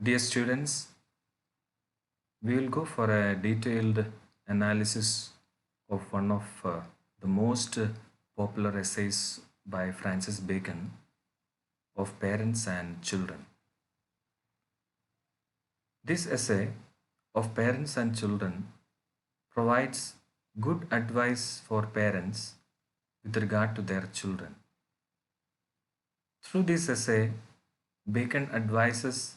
Dear students, we will go for a detailed analysis of one of the most popular essays by Francis Bacon of parents and children. This essay of parents and children provides good advice for parents with regard to their children. Through this essay, Bacon advises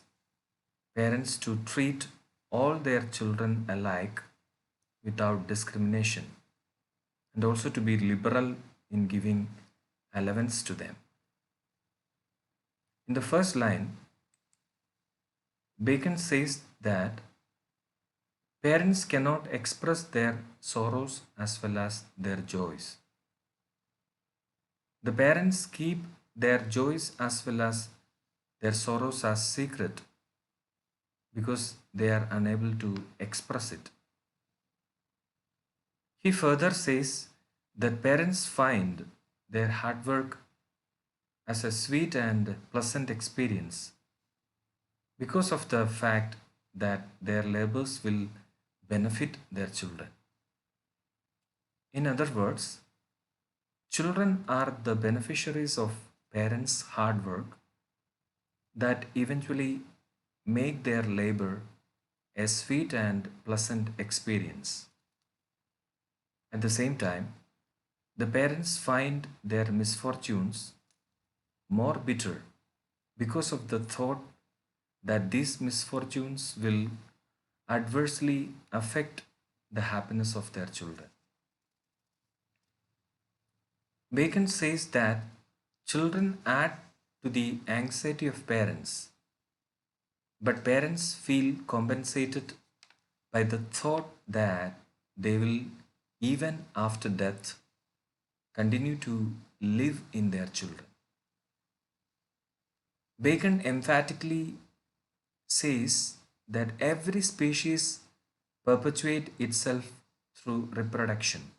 parents to treat all their children alike without discrimination and also to be liberal in giving allowance to them. In the first line, Bacon says that parents cannot express their sorrows as well as their joys. The parents keep their joys as well as their sorrows as secret because they are unable to express it. He further says that parents find their hard work as a sweet and pleasant experience because of the fact that their labors will benefit their children. In other words, children are the beneficiaries of parents' hard work that eventually make their labor a sweet and pleasant experience. At the same time, the parents find their misfortunes more bitter because of the thought that these misfortunes will adversely affect the happiness of their children. Bacon says that children add to the anxiety of parents, but parents feel compensated by the thought that they will, even after death, continue to live in their children. Bacon emphatically says that every species perpetuate itself through reproduction.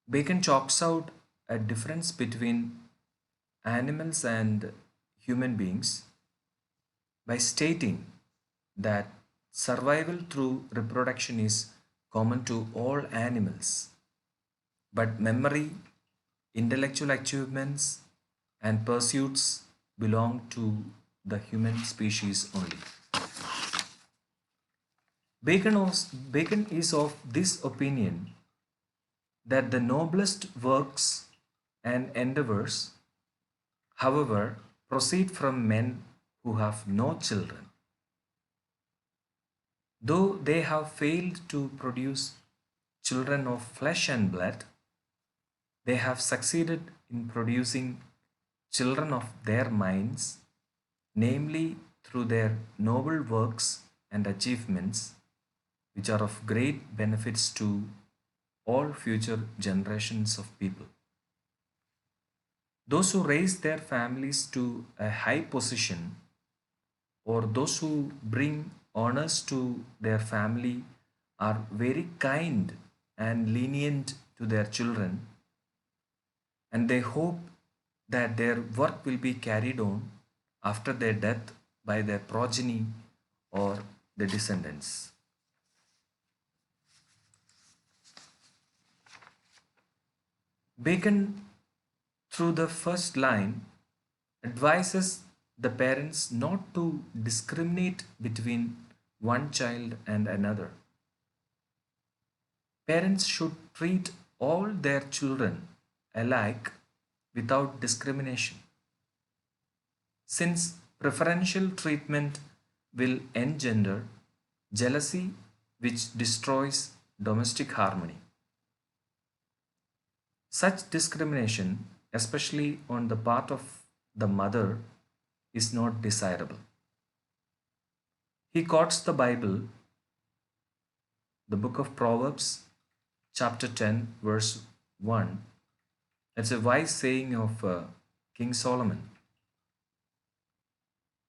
Bacon chalks out a difference between animals and human beings by stating that survival through reproduction is common to all animals, but memory, intellectual achievements, and pursuits belong to the human species only. Bacon is of this opinion that the noblest works and endeavors, however, proceed from men who have no children. Though they have failed to produce children of flesh and blood, they have succeeded in producing children of their minds, namely through their noble works and achievements, which are of great benefits to all future generations of people. Those who raise their families to a high position or those who bring honors to their family are very kind and lenient to their children, and they hope that their work will be carried on after their death by their progeny or the descendants. Bacon, through the first line, advises the parents not to discriminate between one child and another. Parents should treat all their children alike without discrimination, since preferential treatment will engender jealousy which destroys domestic harmony. Such discrimination, especially on the part of the mother, is not desirable. He quotes the Bible, the book of Proverbs, chapter 10, verse 1. It's a wise saying of King Solomon.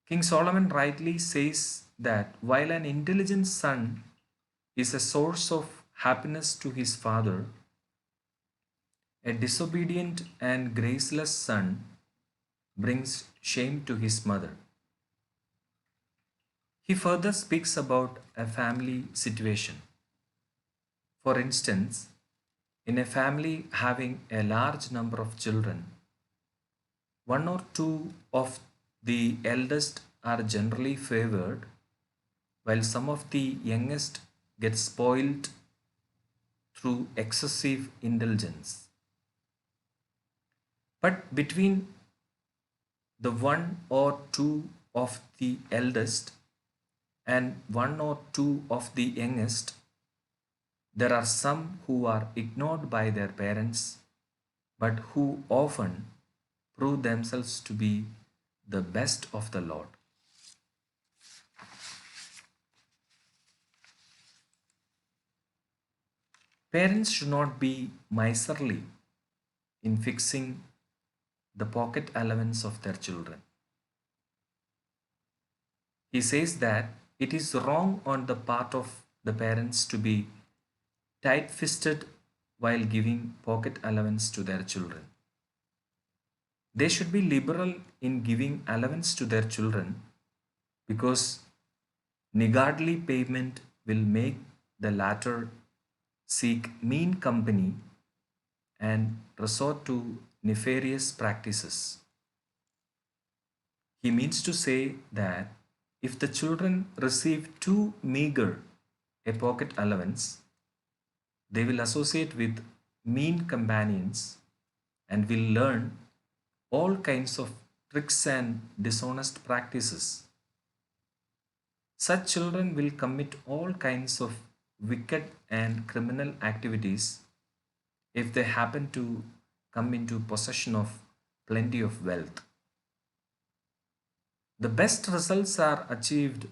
King Solomon rightly says that while an intelligent son is a source of happiness to his father, a disobedient and graceless son brings shame to his mother. He further speaks about a family situation. For instance, in a family having a large number of children, one or two of the eldest are generally favored, while some of the youngest get spoiled through excessive indulgence. But between the one or two of the eldest and one or two of the youngest, there are some who are ignored by their parents, but who often prove themselves to be the best of the lot. Parents should not be miserly in fixing the pocket allowance of their children. He says that it is wrong on the part of the parents to be tight fisted while giving pocket allowance to their children. They should be liberal in giving allowance to their children because niggardly payment will make the latter seek mean company and resort to nefarious practices. He means to say that if the children receive too meager a pocket allowance, they will associate with mean companions and will learn all kinds of tricks and dishonest practices. Such children will commit all kinds of wicked and criminal activities if they happen to come into possession of plenty of wealth. The best results are achieved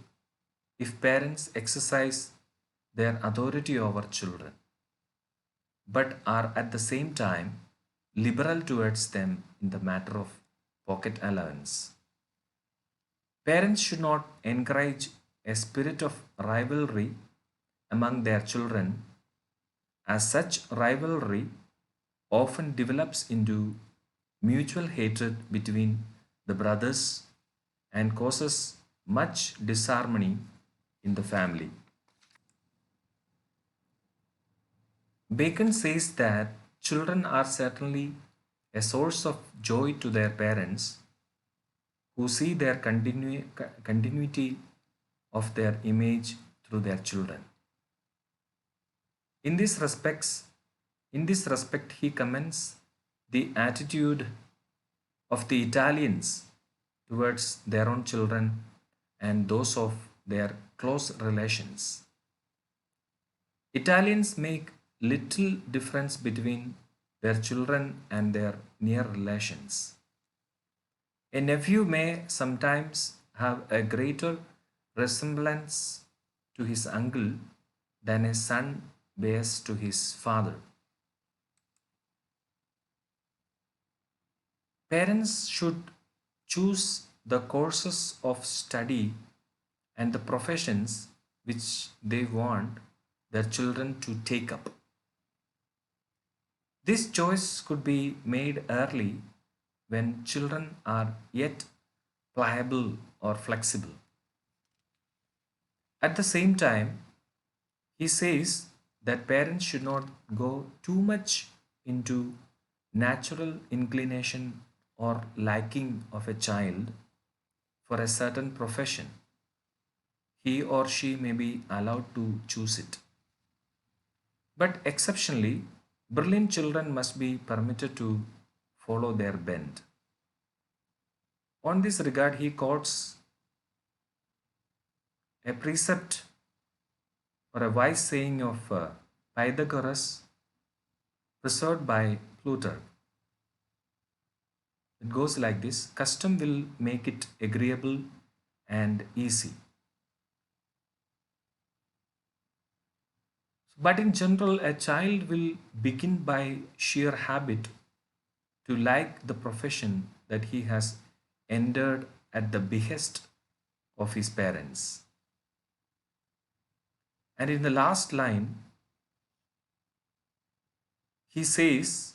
if parents exercise their authority over children, but are at the same time liberal towards them in the matter of pocket allowance. Parents should not encourage a spirit of rivalry among their children, as such rivalry often develops into mutual hatred between the brothers and causes much disharmony in the family. Bacon says that children are certainly a source of joy to their parents who see their continuity of their image through their children. In this respects, in this respect, he commends the attitude of the Italians towards their own children and those of their close relations. Italians make little difference between their children and their near relations. A nephew may sometimes have a greater resemblance to his uncle than a son bears to his father. Parents should choose the courses of study and the professions which they want their children to take up. This choice could be made early when children are yet pliable or flexible. At the same time, he says that parents should not go too much into natural inclination or liking of a child for a certain profession. He or she may be allowed to choose it. But exceptionally, brilliant children must be permitted to follow their bent. On this regard, he quotes a precept or a wise saying of Pythagoras preserved by Plutarch. It goes like this: custom will make it agreeable and easy. But in general, a child will begin by sheer habit to like the profession that he has entered at the behest of his parents. And in the last line, he says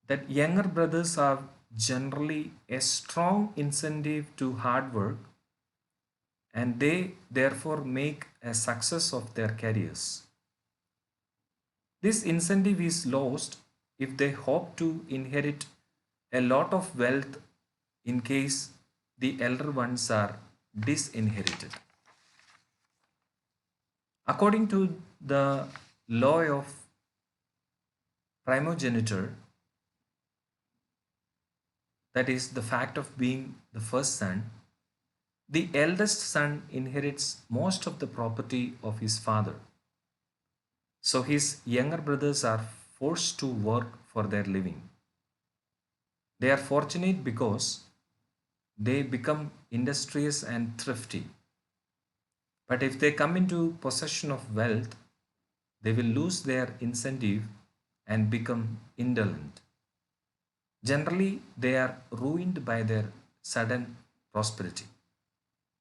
that younger brothers have generally a strong incentive to hard work and they therefore make a success of their careers. This incentive is lost if they hope to inherit a lot of wealth in case the elder ones are disinherited. According to the law of primogeniture, that is the fact of being the first son, the eldest son inherits most of the property of his father. So his younger brothers are forced to work for their living. They are fortunate because they become industrious and thrifty. But if they come into possession of wealth, they will lose their incentive and become indolent. Generally, they are ruined by their sudden prosperity.